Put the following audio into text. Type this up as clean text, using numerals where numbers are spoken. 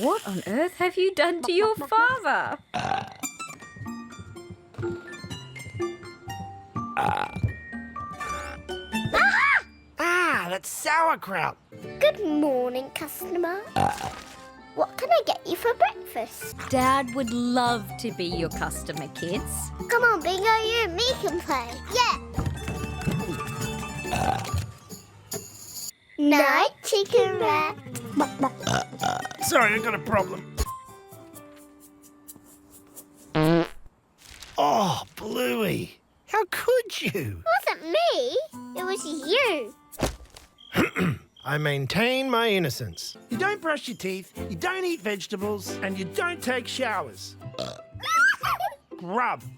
What on earth have you done to your father? That's sauerkraut. Good morning, customer. What can I get you for breakfast? Dad would love to be your customer, kids. Come on, Bingo, you and me can play. Yeah. Night, chicken rat. Sorry, I got a problem. Oh, Bluey. How could you? It wasn't me. It was you. I maintain my innocence. You don't brush your teeth, you don't eat vegetables, and you don't take showers. Grub.